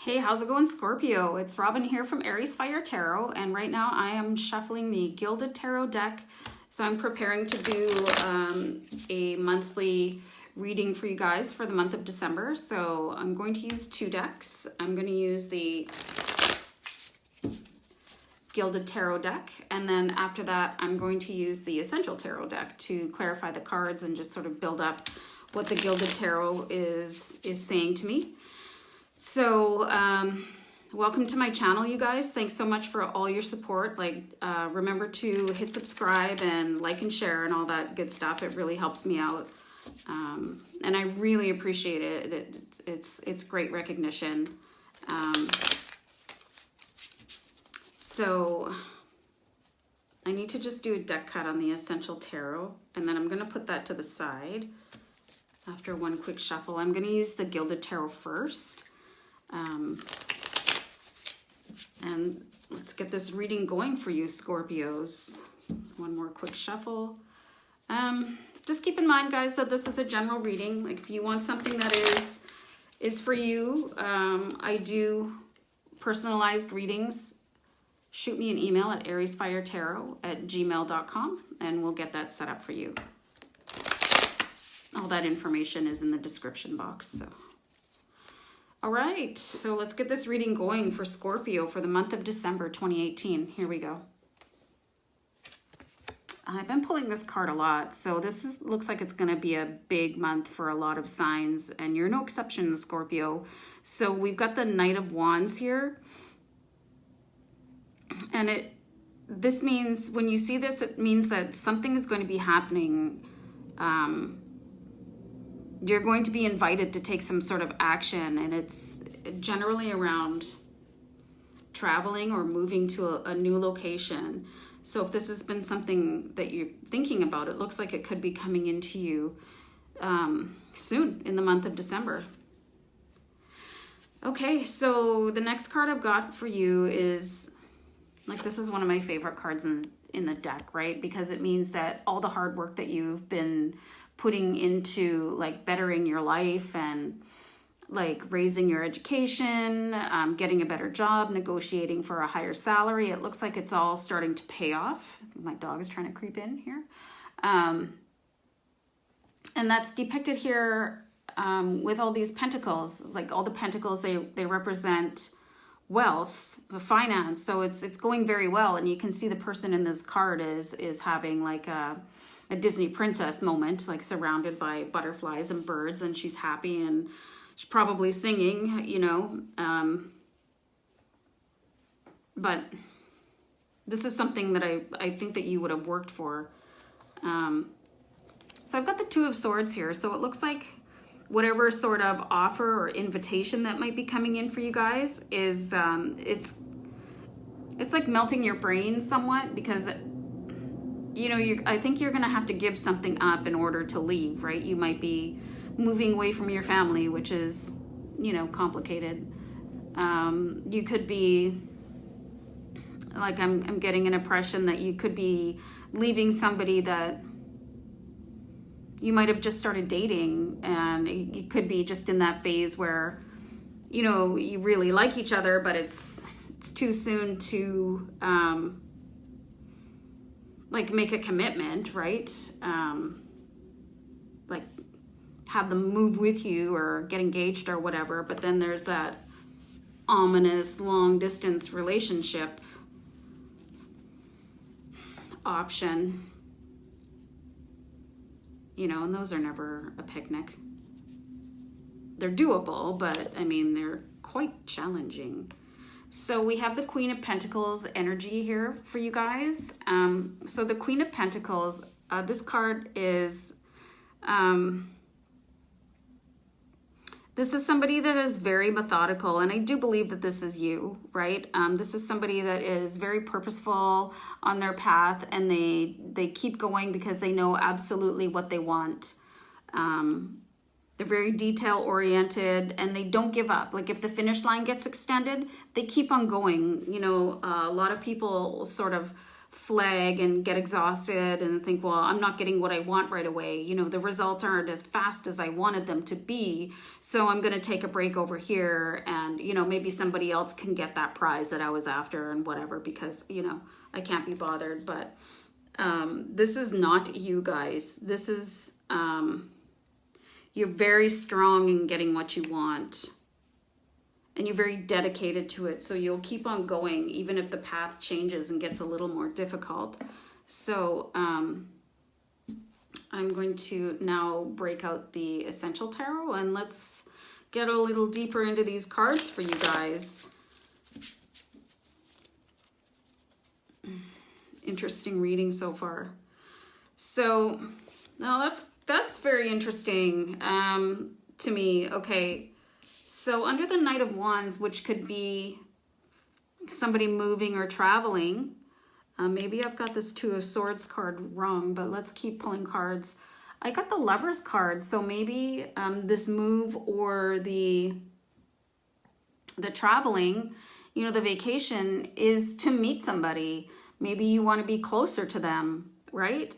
Hey, how's it going, Scorpio? It's Robin here from AriesFireTarot, and right now I am shuffling the Gilded Tarot deck. So I'm preparing to do a monthly reading for you guys for the month of December. So I'm going to use two decks. I'm going to use the Gilded Tarot deck, and then after that I'm going to use the Essential Tarot deck to clarify the cards and just sort of build up what the Gilded Tarot is saying to me. So welcome to my channel, you guys. Thanks so much for all your support. Remember to hit subscribe and like and share and all that good stuff. It really helps me out, and I really appreciate it. It's great recognition. So I need to just do a deck cut on the Essential Tarot, and then I'm going to put that to the side after one quick shuffle. I'm going to use the Gilded Tarot first. And let's get this reading going for you, Scorpios. One more quick shuffle. Just keep in mind, guys, that this is a general reading. Like, if you want something that is for you, I do personalized readings. Shoot me an email at AriesFireTarot@gmail.com and we'll get that set up for you. All that information is in the description box. So, all right, so let's get this reading going for Scorpio for the month of December 2018. Here we go. I've been pulling this card a lot, so looks like it's going to be a big month for a lot of signs, and you're no exception, Scorpio. So we've got the Knight of Wands here, and this means, when you see this, it means that something is going to be happening. You're going to be invited to take some sort of action, and it's generally around traveling or moving to a new location. So if this has been something that you're thinking about, it looks like it could be coming into you soon in the month of December. Okay, so the next card I've got for you is, like, this is one of my favorite cards in the deck, right? Because it means that all the hard work that you've been putting into, like, bettering your life and, like, raising your education, getting a better job, negotiating for a higher salary, it looks like it's all starting to pay off. My dog is trying to creep in here. And that's depicted here with all these pentacles. Like, all the pentacles, they represent wealth, finance. So it's going very well, and you can see the person in this card is having like a Disney princess moment, like surrounded by butterflies and birds, and she's happy and she's probably singing, you know. But this is something that I think that you would have worked for. So I've got the Two of Swords here. So it looks like whatever sort of offer or invitation that might be coming in for you guys is, it's like melting your brain somewhat, because you know, I think you're going to have to give something up in order to leave, right? You might be moving away from your family, which is, you know, complicated. You could be, like, I'm getting an impression that you could be leaving somebody that you might have just started dating, and you could be just in that phase where, you know, you really like each other, but it's too soon to, like, make a commitment, right? Like, have them move with you or get engaged or whatever. But then there's that ominous long distance relationship option, you know, and those are never a picnic. They're doable, but I mean, they're quite challenging. So we have the Queen of Pentacles energy here for you guys. So the Queen of Pentacles, this card is, this is somebody that is very methodical, and I do believe that this is you, right? This is somebody that is very purposeful on their path, and they keep going because they know absolutely what they want. They're very detail-oriented, and they don't give up. Like, if the finish line gets extended, they keep on going. You know, a lot of people sort of flag and get exhausted and think, well, I'm not getting what I want right away. You know, the results aren't as fast as I wanted them to be. So I'm going to take a break over here and, you know, maybe somebody else can get that prize that I was after and whatever, because, you know, I can't be bothered. But this is not you guys. This is, you're very strong in getting what you want. And you're very dedicated to it. So you'll keep on going, even if the path changes and gets a little more difficult. So I'm going to now break out the Essential Tarot, and let's get a little deeper into these cards for you guys. Interesting reading so far. So now that's very interesting to me. Okay. So under the Knight of Wands, which could be somebody moving or traveling, maybe I've got this Two of Swords card wrong, but let's keep pulling cards. I got the Lovers card, so maybe this move or the traveling, you know, the vacation is to meet somebody. Maybe you want to be closer to them, right?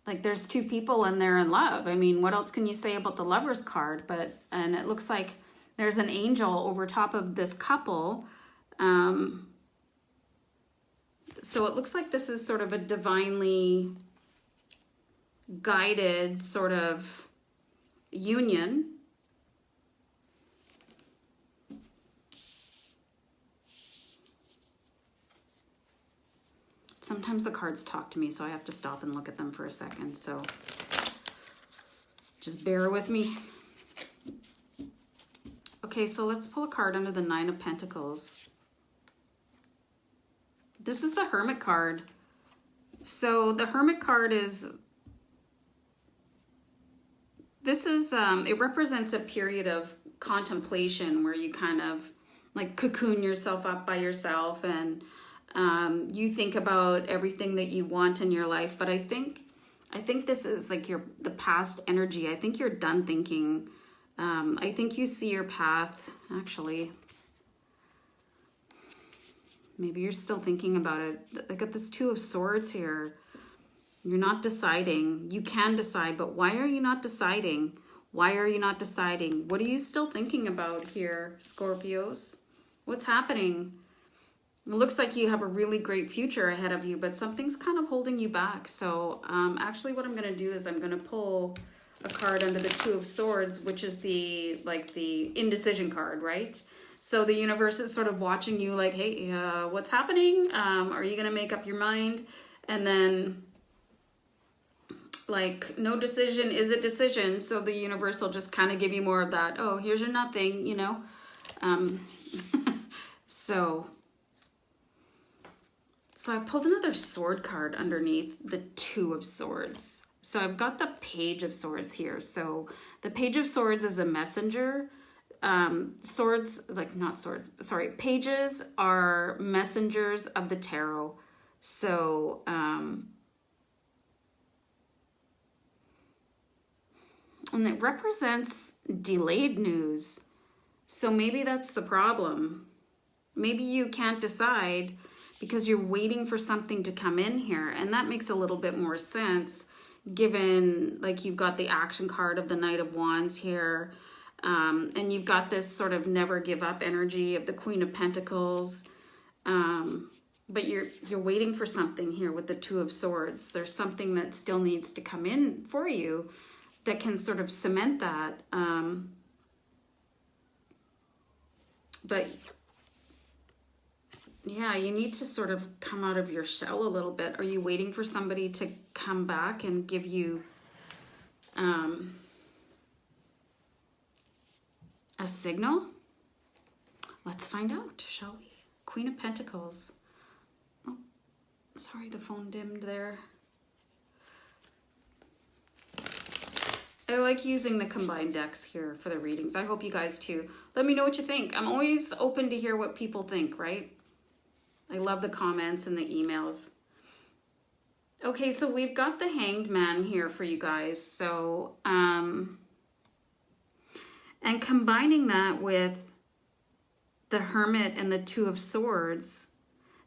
Like there's two people and they're in love. I mean, what else can you say about the Lovers card? And it looks like there's an angel over top of this couple. So it looks like this is sort of a divinely guided sort of union. Sometimes the cards talk to me, so I have to stop and look at them for a second. So just bear with me. Okay, so let's pull a card under the Nine of Pentacles. This is the Hermit card. So the Hermit card is, this is, it represents a period of contemplation where you kind of like cocoon yourself up by yourself and you think about everything that you want in your life. But I think this is like the past energy. I think you're done thinking. I think you see your path. Actually, maybe you're still thinking about it. I got this Two of Swords here. You're not deciding. You can decide, but why are you not deciding? Why are you not deciding? What are you still thinking about here, Scorpios? What's happening? It looks like you have a really great future ahead of you, but something's kind of holding you back. So actually what I'm going to do is I'm going to pull a card under the Two of Swords, which is the indecision card, right? So the universe is sort of watching you like, hey, what's happening? Are you going to make up your mind? And then like no decision is a decision. So the universe will just kind of give you more of that. Oh, here's your nothing, you know? So I pulled another sword card underneath the Two of Swords. So I've got the Page of Swords here. So the Page of Swords is a messenger. Pages are messengers of the tarot. So, and it represents delayed news. So maybe that's the problem. Maybe you can't decide because you're waiting for something to come in here. And that makes a little bit more sense given like you've got the action card of the Knight of Wands here. And you've got this sort of never give up energy of the Queen of Pentacles. But you're waiting for something here with the Two of Swords. There's something that still needs to come in for you that can sort of cement that. But yeah, you need to sort of come out of your shell a little bit. Are you waiting for somebody to come back and give you a signal? Let's find out, shall we? Queen of Pentacles. Oh, sorry, the phone dimmed there. I like using the combined decks here for the readings. I hope you guys too. Let me know what you think. I'm always open to hear what people think, right? I love the comments and the emails. Okay, so we've got the Hanged Man here for you guys. So, and combining that with the Hermit and the Two of Swords,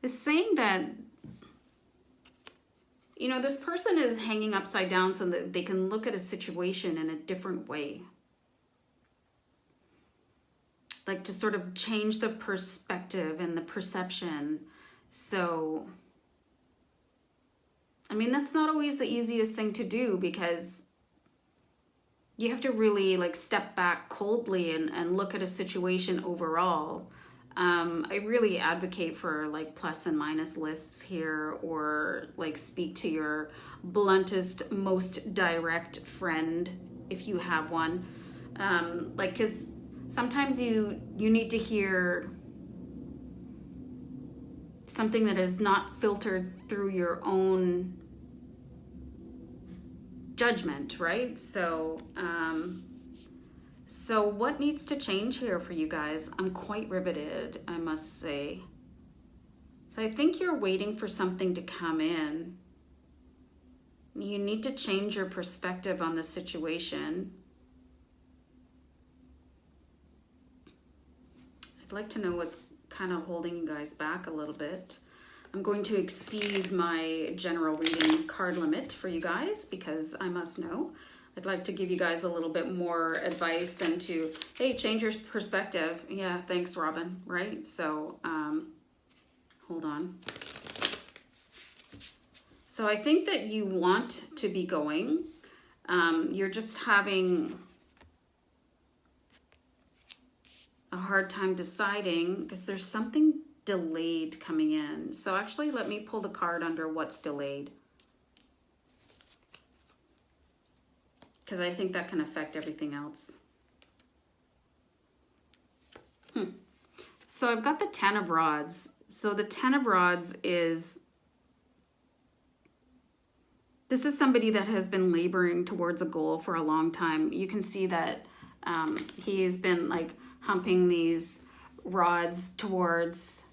is saying that, you know, this person is hanging upside down so that they can look at a situation in a different way. Like to sort of change the perspective and the perception. So, I mean, that's not always the easiest thing to do, because you have to really like step back coldly and look at a situation overall. I really advocate for like plus and minus lists here, or like speak to your bluntest, most direct friend if you have one. Like, because sometimes you need to hear something that is not filtered through your own judgment, right? So, so what needs to change here for you guys? I'm quite riveted, I must say. So I think you're waiting for something to come in. You need to change your perspective on the situation. I'd like to know what's kind of holding you guys back a little bit. I'm going to exceed my general reading card limit for you guys, because I must know. I'd like to give you guys a little bit more advice than to, hey, change your perspective. Yeah, thanks, Robin, right? So, hold on. So I think that you want to be going. You're just having a hard time deciding, because there's something delayed coming in. So actually, let me pull the card under what's delayed, because I think that can affect everything else. So I've got the 10 of Rods. So the 10 of Rods is, this is somebody that has been laboring towards a goal for a long time. You can see that he's been like humping these rods towards,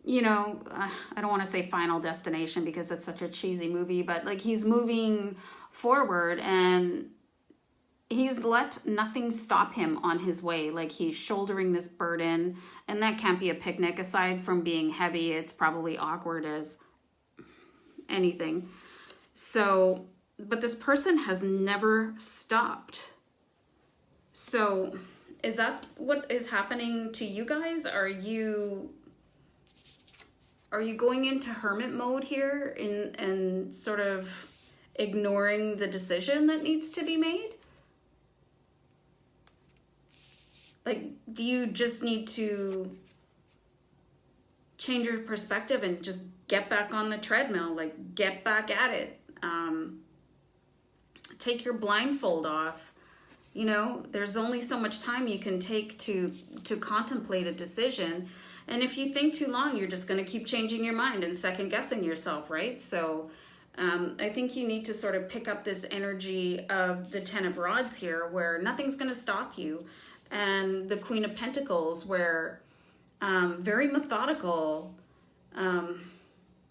you know, I don't want to say Final Destination because it's such a cheesy movie, but like he's moving forward and he's let nothing stop him on his way. Like he's shouldering this burden, and that can't be a picnic. Aside from being heavy, it's probably awkward as anything. So, but this person has never stopped. So is that what is happening to you guys? Are you going into hermit mode here and sort of ignoring the decision that needs to be made? Like, do you just need to change your perspective and just get back on the treadmill, like get back at it? Take your blindfold off. You know, there's only so much time you can take to contemplate a decision. And if you think too long, you're just going to keep changing your mind and second guessing yourself, right? So I think you need to sort of pick up this energy of the 10 of Rods here, where nothing's going to stop you. And the Queen of Pentacles, where very methodical,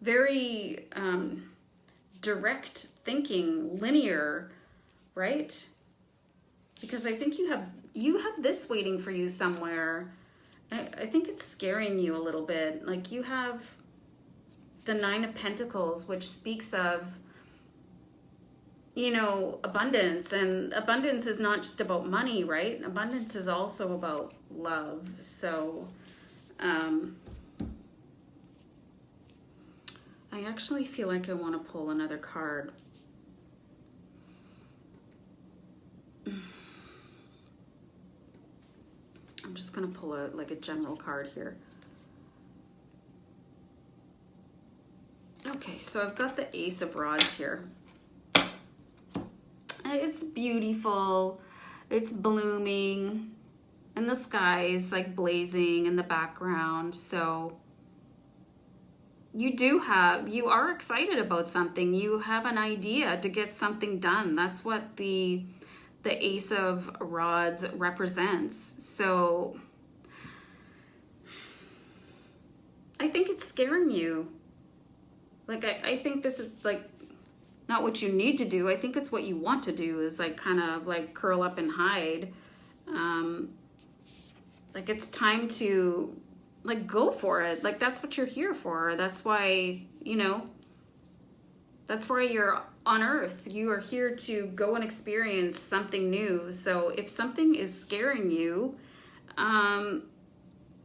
very direct thinking, linear, right? Because I think you have this waiting for you somewhere. I think it's scaring you a little bit. Like you have the 9 of Pentacles, which speaks of, you know, abundance. And abundance is not just about money, right? Abundance is also about love. So I actually feel like I want to pull another card. I'm just going to pull a general card here. Okay, so I've got the Ace of Rods here. It's beautiful. It's blooming. And the sky is like blazing in the background. So you are excited about something. You have an idea to get something done. That's what the Ace of Rods represents. So I think it's scaring you. Like, I think this is like not what you need to do. I think it's what you want to do, is like kind of like curl up and hide. Like it's time to like, go for it. Like, that's what you're here for. That's why, you know, that's why you're on earth. You are here to go and experience something new. So if something is scaring you,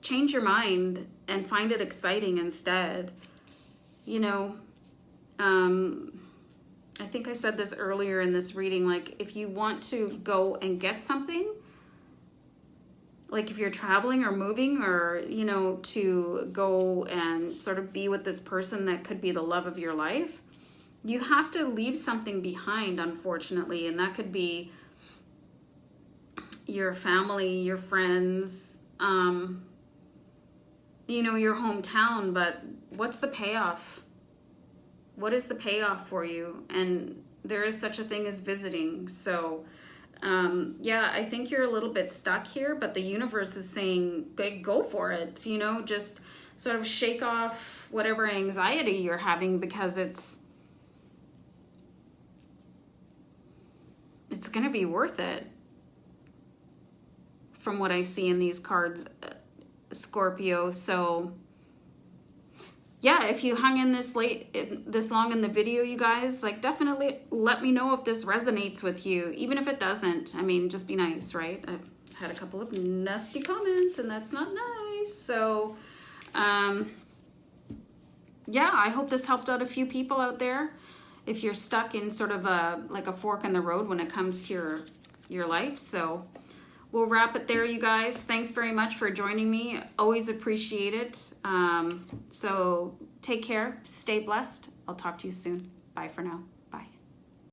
change your mind and find it exciting instead. You know, I think I said this earlier in this reading, like, if you want to go and get something, like if you're traveling or moving, or, you know, to go and sort of be with this person that could be the love of your life, you have to leave something behind, unfortunately. And that could be your family, your friends, you know, your hometown. But what's the payoff? What is the payoff for you? And there is such a thing as visiting. So yeah, I think you're a little bit stuck here, but the universe is saying, go for it. You know, just sort of shake off whatever anxiety you're having, because it's going to be worth it from what I see in these cards, Scorpio. So yeah, if you hung in this long in the video, you guys, like, definitely let me know if this resonates with you. Even if it doesn't, I mean, just be nice, right? I've had a couple of nasty comments, and that's not nice. So yeah, I hope this helped out a few people out there. If you're stuck in sort of like a fork in the road when it comes to your life. So we'll wrap it there, you guys. Thanks very much for joining me. Always appreciate it. So take care. Stay blessed. I'll talk to you soon. Bye for now.